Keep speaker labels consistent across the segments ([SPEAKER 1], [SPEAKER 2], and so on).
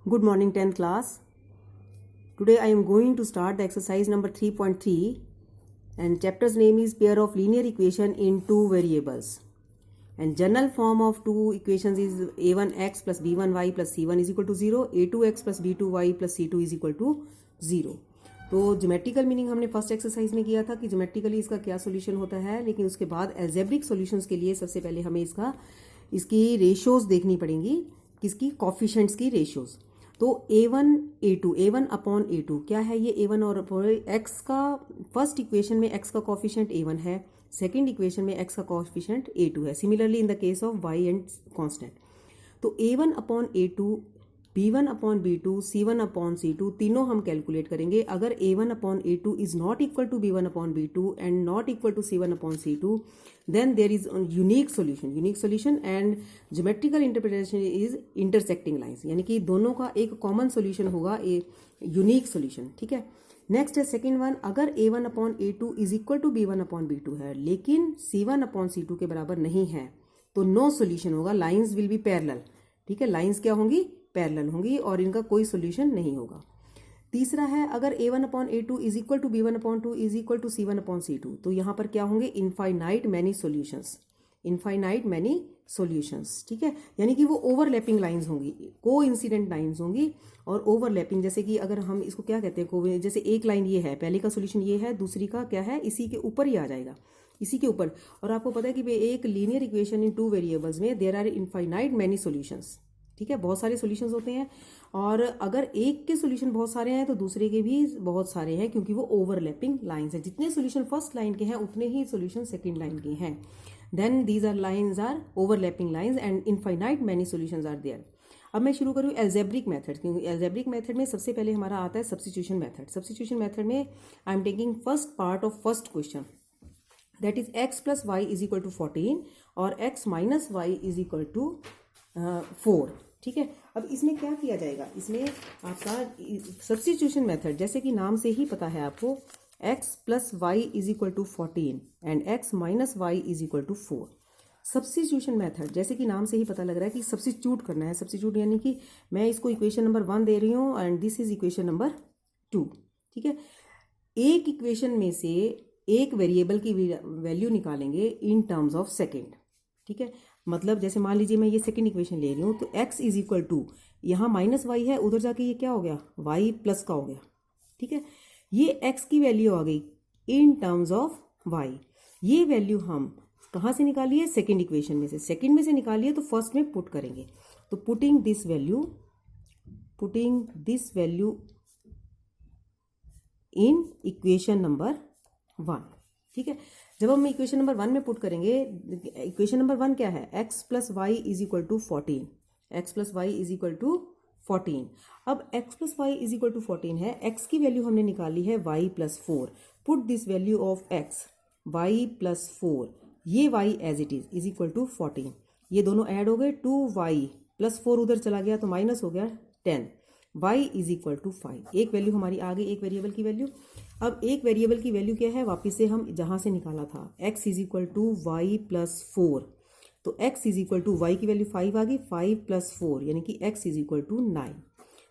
[SPEAKER 1] Good morning 10th class. Today I am going to start the exercise number 3.3 and chapter's name is pair of linear equation in two variables. And general form of two equations is a1x plus b1y plus c1 is equal to 0, a2x plus b2y plus c2 is equal to 0. तो geometrical meaning हमने first exercise में किया था कि geometrically इसका क्या solution होता है, लेकिन उसके बाद एल्जेब्रिक सॉल्यूशंस के लिए सबसे पहले हमें इसकी रेशियोज देखनी पड़ेंगी, किसकी कॉफिशेंट्स की रेशियोज. तो a1 a2 a1 upon a2 क्या है, ये a1 और x का फर्स्ट इक्वेशन में x का कॉफिशेंट a1 है, सेकंड इक्वेशन में x का कॉफिशेंट a2 है. Similarly in the case of y and constant. तो a1 upon a2, b1 upon b2, c1 upon c2 तीनों हम कैलकुलेट करेंगे. अगर a1 upon a2 is not equal to b1 upon b2 and not equal to c1 upon c2, then there is unique solution and geometrical interpretation is intersecting lines, यानी कि दोनों का एक common solution होगा, a unique solution. ठीक है. Next है second one. अगर a1 upon a2 is equal to b1 upon b2 है लेकिन c1 अपॉन c2 के बराबर नहीं है तो नो सोल्यूशन होगा. Lines will be parallel. ठीक है, लाइन्स क्या होंगी, पैरेलल होंगी और इनका कोई सोल्यूशन नहीं होगा. तीसरा है अगर a1 upon a2 is equal to b1 upon 2 is equal to c1 upon c2, तो यहाँ पर क्या होंगे, इनफाइनाइट मैनी सॉल्यूशंस. ठीक है, यानी कि वो ओवरलैपिंग लाइंस होंगी, को इंसिडेंट लाइंस होंगी और ओवरलैपिंग. जैसे कि अगर हम इसको क्या कहते हैं, जैसे एक लाइन ये है, पहले का सोल्यूशन ये है, दूसरी का क्या है, इसी के ऊपर ही आ जाएगा, इसी के ऊपर. और आपको पता है कि एक linear equation in two variables में there are infinite many solutions. ठीक है, बहुत सारे सॉल्यूशंस होते हैं और अगर एक के सॉल्यूशन बहुत सारे हैं तो दूसरे के भी बहुत सारे हैं, क्योंकि वो ओवरलैपिंग लाइंस हैं. जितने सॉल्यूशन फर्स्ट लाइन के हैं उतने ही सॉल्यूशन सेकंड लाइन के हैं. Then these are lines are overlapping lines and infinite many solutions are there. अब मैं शुरू करूँ एल्जेब्रिक मेथड, क्योंकि एल्जेब्रिक मेथड में सबसे पहले हमारा आता है सब्स्टिट्यूशन मेथड. सब्स्टिट्यूशन मेथड में I am taking first part of first question, that is x plus y is equal to 14 और x minus y is equal to 4. ठीक है, अब इसमें क्या किया जाएगा, इसमें आपका सब्स्टिट्यूशन मेथड, जैसे कि नाम से ही पता है आपको, x plus y is equal to 14 and x minus y is equal to 4. Substitution method जैसे कि नाम से ही पता लग रहा है कि सब्स्टिट्यूट करना है. सब्स्टिट्यूट यानी कि मैं इसको इक्वेशन नंबर 1 दे रही हूँ and this is equation number 2. ठीक है, एक इक्वेशन में से एक वेरिएबल की वैल्यू निकालेंगे इन टर्म्स ऑफ सेकेंड. ठीक है, मतलब जैसे मान लीजिए मैं ये सेकंड इक्वेशन ले रही हूँ, तो x इज इक्वल टू, यहाँ माइनस वाई है, उधर जाके ये क्या हो गया, y प्लस का हो गया. ठीक है, ये x की वैल्यू आ गई इन टर्म्स ऑफ y. ये वैल्यू हम कहाँ से निकालिए, सेकंड इक्वेशन में से. सेकंड में से निकालिए तो फर्स्ट में पुट करेंगे. तो putting this value in equation number 1. ठीक है, जब हम इक्वेशन नंबर 1 में पुट करेंगे, इक्वेशन नंबर 1 क्या है, x plus y is equal to 14. X plus y is equal to 14. अब x plus y is equal to 14 है, x की वैल्यू हमने निकाली है y plus 4. Put this value of x, y plus 4, ये y as it is equal to 14. ये दोनों add हो गए, 2y प्लस 4 उधर चला गया तो माइनस हो गया 10. y is equal to 5. एक वैल्यू हमारी आ गई, एक वेरिएबल की वैल्यू. अब एक वेरिएबल की वैल्यू क्या है, वापिस से हम जहां से निकाला था, x is equal to y plus 4. तो x is equal to y की वैल्यू 5 आ गई, 5 प्लस 4 यानी कि x इज इक्वल टू 9.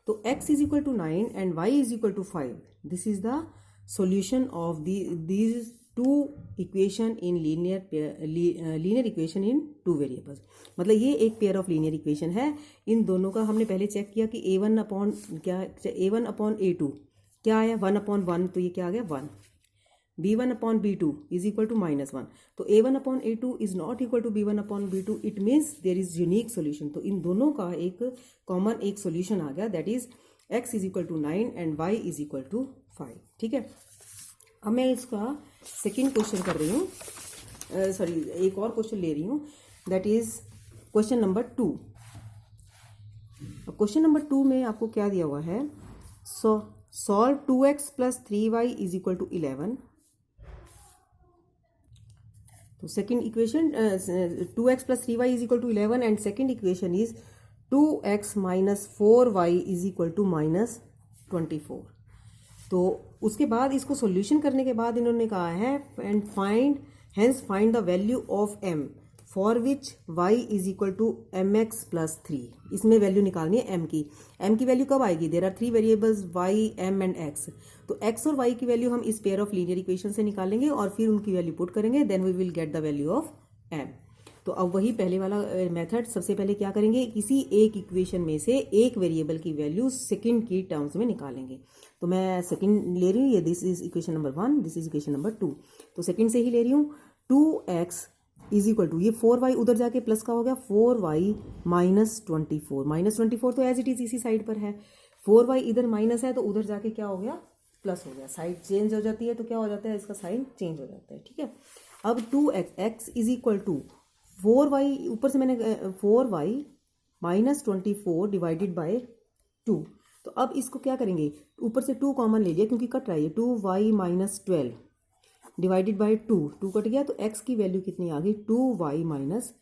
[SPEAKER 1] तो x is equal to 9 and y is equal to 5. This is the solution of these two equation in linear equation in two variables. मतलब ये एक pair of linear equation है. इन दोनों का हमने पहले check किया कि a1 अपॉन a2 क्या आया, 1 अपॉन 1, तो ये क्या आ गया 1. b1 upon b2 is equal to -1. तो a1 upon a2 is not equal to b1 upon b2. It means there is unique solution. तो इन दोनों का एक कॉमन एक सोल्यूशन आ गया, that is x is equal to 9 and y is equal to 5. ठीक है, अब मैं इसका सेकेंड क्वेश्चन कर रही हूँ, एक और क्वेश्चन ले रही हूँ, that is question number 2. Question number 2 में आपको क्या दिया हुआ है, solve 2x plus 3y is equal to 11. तो second equation 2x plus 3y is equal to 11 and second equation is 2x minus 4y is equal to -24. तो उसके बाद इसको सॉल्यूशन करने के बाद इन्होंने कहा है and find the value of m for which y is equal to m x plus 3, इसमें वैल्यू निकालनी है m की वैल्यू कब आएगी, there are 3 variables y m and x, तो x और y की वैल्यू हम इस पेयर ऑफ लीनियर इक्वेशन से निकालेंगे और फिर उनकी वैल्यू पुट करेंगे, then we will get the value of m। तो अब वही पहले वाला मेथड, सबसे पहले क्या करेंगे, किसी एक इक्वेशन में से एक वेरिएबल की वैल्यू सेकंड की टर्म्स में निकालेंगे। तो मैं सेकंड ले रही हूँ, ये this is equation number 1, this is equation number 2, तो सेकंड से ही ले रही हूँ। 2x इज इक्वल टू, ये 4y उधर जाके प्लस का हो गया 4y माइनस 24, माइनस 24 तो एज इट इज इसी साइड पर है, 4y इधर माइनस है तो उधर जाके क्या हो गया, प्लस हो गया, साइड चेंज हो जाती है तो क्या हो जाता है, इसका साइन चेंज हो जाता है, ठीक है। अब 2x is equal to 4y, ऊपर से मैंने 4y माइनस 24 डिवाइडेड बाय 2, तो अब इसको क्या करेंगे, ऊपर से 2 कॉमन ले लिया क्योंकि कट रहा है, 2y minus 12 divided by 2, 2 cut गया तो x की वैल्यू कितनी आ गई, 2y माइनस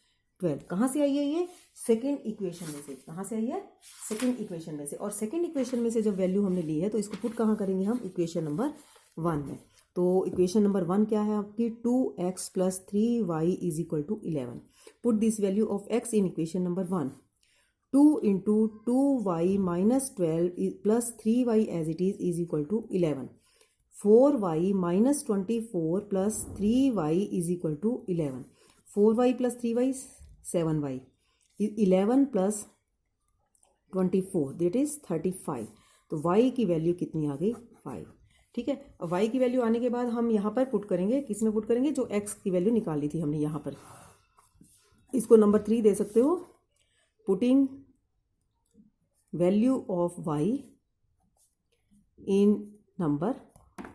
[SPEAKER 1] 12। कहाँ से आई है ये, सेकेंड इक्वेशन में से, कहाँ से आई है, सेकेंड इक्वेशन में से, और सेकेंड इक्वेशन में से जब वैल्यू हमने ली है तो इसको पुट कहाँ करेंगे हम, इक्वेशन नंबर 1 में। तो इक्वेशन नंबर 1 क्या है आपकी, 2x plus 3y is equal to 11। Put this value of x in equation number 1, 2 into 2y minus 12 plus 3y as it is equal to 11, 4y minus 24 plus 3y is equal to 11, 4y plus 3y 7y, 11 plus 24 that is 35, तो y की value कितनी आ गई, 5, ठीक है। अब y की value आने के बाद हम यहाँ पर पुट करेंगे, किस में पुट करेंगे, जो x की वैल्यू निकाली थी हमने यहाँ पर, इसको नंबर 3 दे सकते हो, putting value of y in number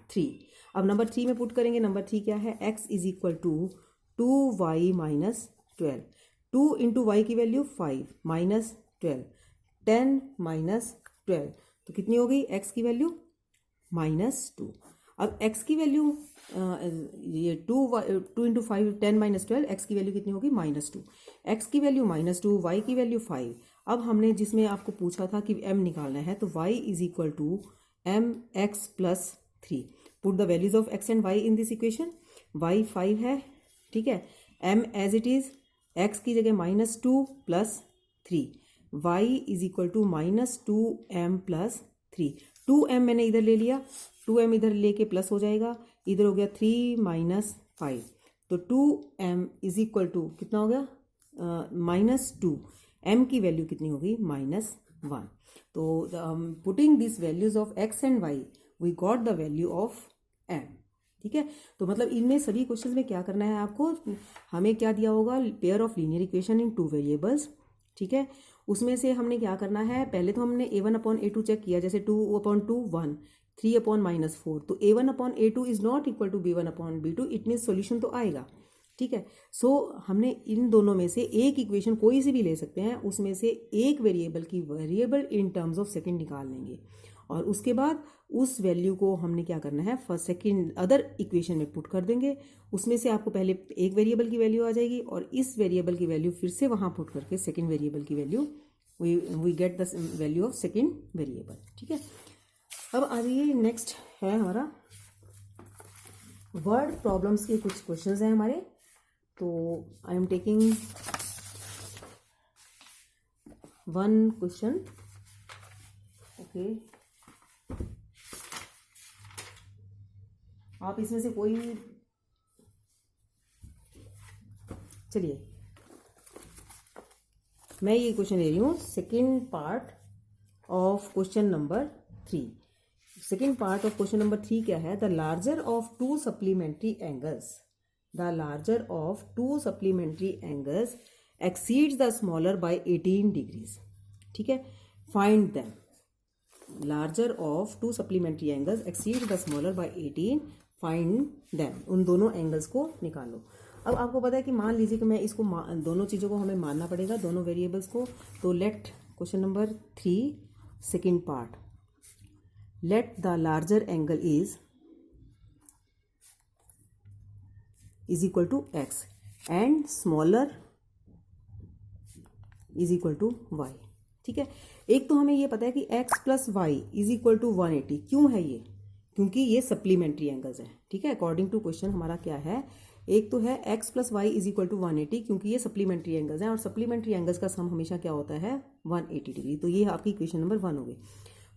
[SPEAKER 1] 3। अब नंबर 3 में पुट करेंगे, नंबर 3 क्या है, x is equal to 2y minus 12, 2 into y की वैल्यू 5 माइनस 12, 10 माइनस 12, तो कितनी हो गई x की वैल्यू -2। अब x की वैल्यू ये 2 इंटू 5 10 माइनस 12, x की वैल्यू कितनी होगी, -2, x की वैल्यू -2, y की वैल्यू 5। अब हमने जिसमें आपको पूछा था कि m निकालना है, तो y is equal to m x plus 3, put the values of x and y in this equation, y 5 है, ठीक है, m as it is, x की जगह -2 plus 3, y is equal to -2m plus 3, 2m मैंने इधर ले लिया, 2m इधर लेके प्लस हो जाएगा, इधर हो गया 3 माइनस 5, तो 2m इज इक्वल टू कितना हो गया, -2, m की वैल्यू कितनी होगी, -1। तो putting this values of x and y we got the value of m, ठीक है। तो मतलब इनमें सभी क्वेश्चन में क्या करना है आपको, हमें क्या दिया होगा, pair of linear equation in 2 variables, ठीक है। उसमें से हमने क्या करना है, पहले तो हमने a1/a2 चेक किया, जैसे 2/2 1, 3/-4, तो a1/a2 is not equal to b1/b2, it means solution तो आएगा, ठीक है। सो हमने इन दोनों में से एक इक्वेशन कोई सी भी ले सकते हैं, उसमें से एक वेरिएबल की variable in terms of second निकाल लेंगे, और उसके बाद उस वैल्यू को हमने क्या करना है, फर्स्ट सेकंड अदर इक्वेशन में पुट कर देंगे, उसमें से आपको पहले एक वेरिएबल की वैल्यू आ जाएगी और इस वेरिएबल की वैल्यू फिर से वहाँ पुट करके सेकंड वेरिएबल की value we get the value of second variable, ठीक है। अब आ जाइए, नेक्स्ट है हमारा वर्ड प्रॉब्लम्स के कुछ क्वेश्चंस हैं हमारे, तो आई एम टेकिंग 1 क्वेश्चन, ओके, आप इसमें से कोई, चलिए मैं ये क्वेश्चन ले रही हूँ, second part of question number 3। Second part of question number 3 क्या है, the larger of 2 supplementary angles, the larger of 2 supplementary angles exceeds the smaller by 18 degrees, ठीक है, find them, larger of 2 supplementary angles exceed the smaller by 18, find them, उन दोनों angles को निकालो। अब आपको पता है कि मान लीजिए कि मैं इसको दोनों चीज़ों को हमें मानना पड़ेगा, दोनों वेरिएबल्स को, तो let question number 3 second part, let the larger angle is equal to x and smaller is equal to y, ठीक है। एक तो हमें ये पता है कि x plus y is equal to 180, क्यों है ये, क्योंकि ये सप्लीमेंट्री एंगल्स है, ठीक है। अकॉर्डिंग टू क्वेश्चन हमारा क्या है, एक तो है x plus y is equal to 180, क्योंकि ये सप्लीमेंट्री एंगल्स हैं और सप्लीमेंट्री एंगल्स का सम हमेशा क्या होता है 180 डिग्री। तो ये आपकी इक्वेशन नंबर 1 हो गई।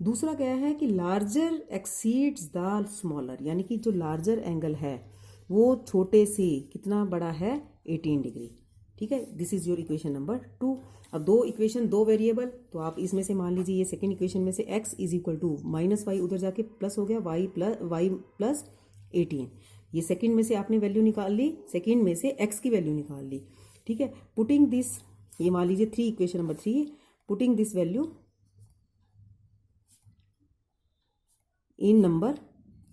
[SPEAKER 1] दूसरा क्या है कि लार्जर एक्सीड्स द स्मॉलर, यानी कि जो लार्जर एंगल है वो छोटे से कितना बड़ा है 18 डिग्री। ठीक है, this is your equation number 2। अब दो इक्वेशन, दो वेरिएबल, तो आप इसमें से मान लीजिए ये सेकंड इक्वेशन में से x is equal to minus y, उधर जाके प्लस हो गया वाई प्लस 18। ये सेकंड में से आपने वैल्यू निकाल ली, सेकंड में से x की वैल्यू निकाल ली। ठीक है, पुटिंग दिस, ये मान लीजिए 3, equation number 3, putting this value in number,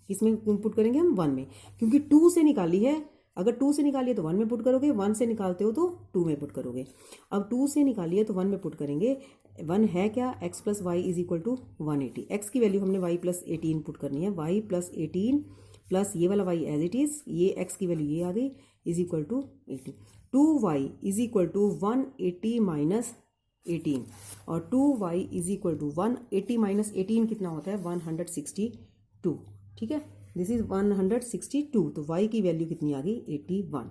[SPEAKER 1] किसमें पुट करेंगे हम 1 में, क्योंकि 2 से निकाली है। अगर 2 से निकालिए तो 1 में पुट करोगे, 1 से निकालते हो तो 2 में पुट करोगे। अब 2 से निकालिए तो 1 में पुट करेंगे। 1 है क्या, x plus y is equal to 180। x की वैल्यू हमने y प्लस 18 पुट करनी है, y प्लस 18 प्लस ये वाला y एज इट इज, ये x की वैल्यू ये आ गई is equal to 80। 2y is equal to 180 minus 18, और 2y is equal to 180 minus 18 कितना होता है 162। ठीक है, दिस इज 162। तो y की वैल्यू कितनी आ गई 81।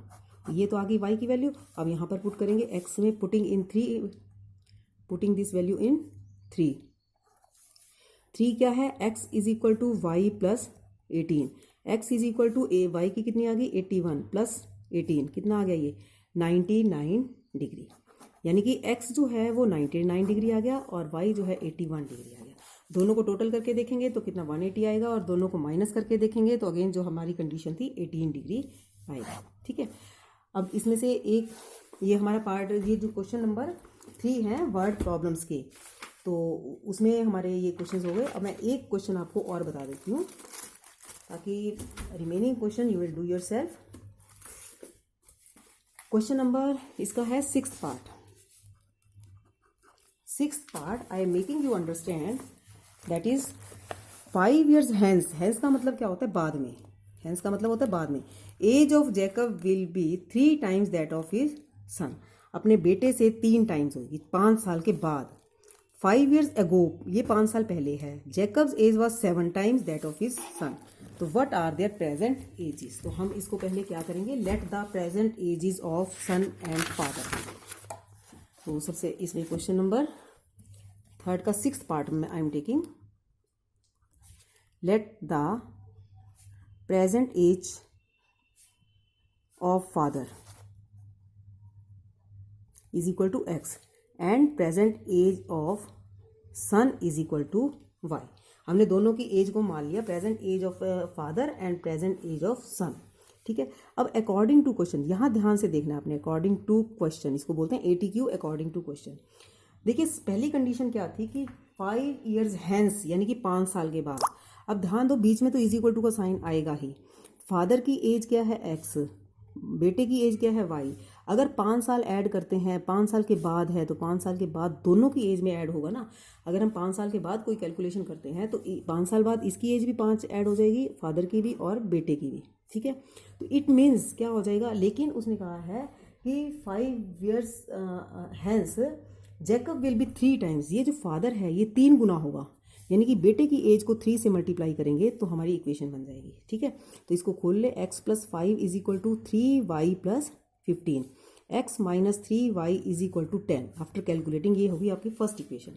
[SPEAKER 1] ये तो आ गई y की वैल्यू। अब यहाँ पर पुट करेंगे x में, putting in 3, putting this value in 3 क्या है, x is equal to y plus 18, x is equal to y की कितनी आ गई 81 प्लस 18 कितना आ गया ये 99 डिग्री। यानी कि x जो है वो 99 डिग्री आ गया और y जो है 81 डिग्री आ गया। दोनों को टोटल करके देखेंगे तो कितना 180 आएगा, और दोनों को माइनस करके देखेंगे तो अगेन जो हमारी कंडीशन थी 18 डिग्री आएगा। ठीक है, अब इसमें से एक ये हमारा पार्ट, ये जो क्वेश्चन नंबर 3 है वर्ड प्रॉब्लम्स के, तो उसमें हमारे ये क्वेश्चन हो गए। अब मैं एक क्वेश्चन आपको और बता देती हूँ ताकि remaining question you will do your self. Question number इसका है 6th part. 6th part I am making you understand that is 5 years hence, hence का मतलब क्या होता है बाद में, hence का मतलब होता है बाद में। Age of Jacob will be 3 times that of his son, अपने बेटे से 3 टाइम्स होगी 5 साल के बाद। 5 years ago, ये 5 साल पहले है। Jacob's age was 7 times that of his son, तो what are their present ages. तो हम इसको पहले क्या करेंगे, let the present ages of son and father. तो सबसे इसमें क्वेश्चन नंबर 3 का 6th पार्ट में I am taking, let the present age of father is equal to x and present age of son is equal to y। हमने दोनों की age को मान लिया, present age of father and present age of son. ठीक है, अब according to question, यहाँ ध्यान से देखना आपने, अकॉर्डिंग टू क्वेश्चन, इसको बोलते हैं ATQ अकॉर्डिंग टू क्वेश्चन। देखिए पहली कंडीशन क्या थी कि 5 years hence, यानी कि 5 साल के बाद। अब ध्यान दो, बीच में तो इज इक्वल टू का साइन आएगा ही। फादर की एज क्या है x, बेटे की एज क्या है y। अगर 5 साल ऐड करते हैं, 5 साल के बाद है तो 5 साल के बाद दोनों की एज में ऐड होगा ना। अगर हम 5 साल के बाद कोई कैलकुलेशन करते हैं तो 5 साल बाद इसकी एज भी 5 ऐड हो जाएगी, फादर की भी और बेटे की भी। ठीक है, तो इट मीन्स क्या हो जाएगा, लेकिन उसने कहा है कि 5 years hence Jacob will be 3 times, ये जो फादर है ये 3 गुना होगा, यानी कि बेटे की एज को 3 से मल्टीप्लाई करेंगे तो हमारी इक्वेशन बन जाएगी। ठीक है, तो इसको खोल ले, x प्लस 5 is equal to 3y plus 15, x minus 3y is equal to 10 after calculating. ये होगी आपकी फर्स्ट इक्वेशन।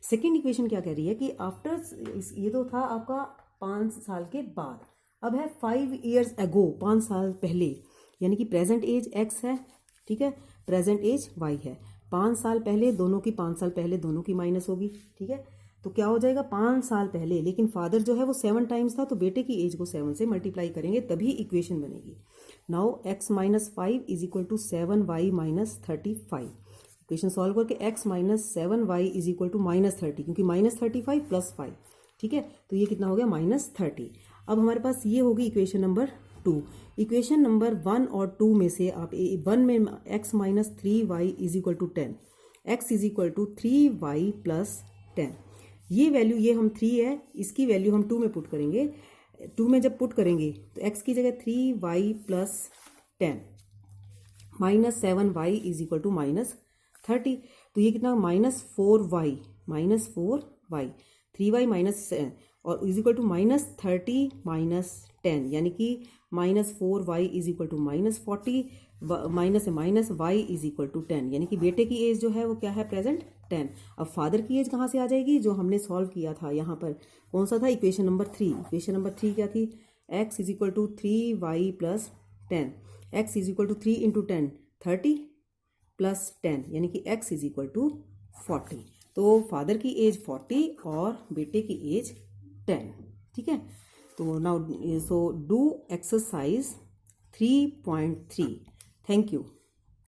[SPEAKER 1] सेकेंड इक्वेशन क्या कह रही है कि आफ्टर, ये तो था आपका 5 साल के बाद, अब है 5 years ago, 5 साल पहले, यानी कि प्रेजेंट एज x है। ठीक है, प्रेजेंट एज y है। 5 साल पहले दोनों की, 5 साल पहले दोनों की माइनस होगी। ठीक है, तो क्या हो जाएगा 5 साल पहले, लेकिन फादर जो है वो 7 टाइम्स था, तो बेटे की एज को 7 से मल्टीप्लाई करेंगे तभी इक्वेशन बनेगी। Now x minus 5 is equal to 7y minus 35। Equation solve करके x minus 7y is equal to minus 30, क्योंकि माइनस 35 प्लस 5। ठीक है, तो ये कितना हो गया माइनस 30। अब हमारे पास ये होगी इक्वेशन नंबर 2। इक्वेशन नंबर 1 और 2 में से आप 1 में x minus 3y is equal to 10, x is equal to 3y plus 10। ये वैल्यू, ये हम 3 है, इसकी वैल्यू हम 2 में पुट करेंगे। 2 में जब पुट करेंगे तो x की जगह 3y plus 10 minus 7y is equal to minus 30। तो ये कितना माइनस 4y, 3y माइनस और is equal to minus 30 minus 10, यानी कि -4y is equal to -40, minus से minus y is equal to 10, यानी कि बेटे की एज जो है वो क्या है प्रेजेंट 10। अब फादर की एज कहाँ से आ जाएगी, जो हमने सॉल्व किया था यहाँ पर कौन सा था, इक्वेशन नंबर 3। इक्वेशन नंबर 3 क्या थी, x is equal to 3y plus 10, x is equal to 3 into 10 30 plus 10, यानी कि x इज इक्वल टू 40। तो फादर की एज 40 और बेटे की एज 10, ठीक है। तो now so do exercise 3.3। Thank you.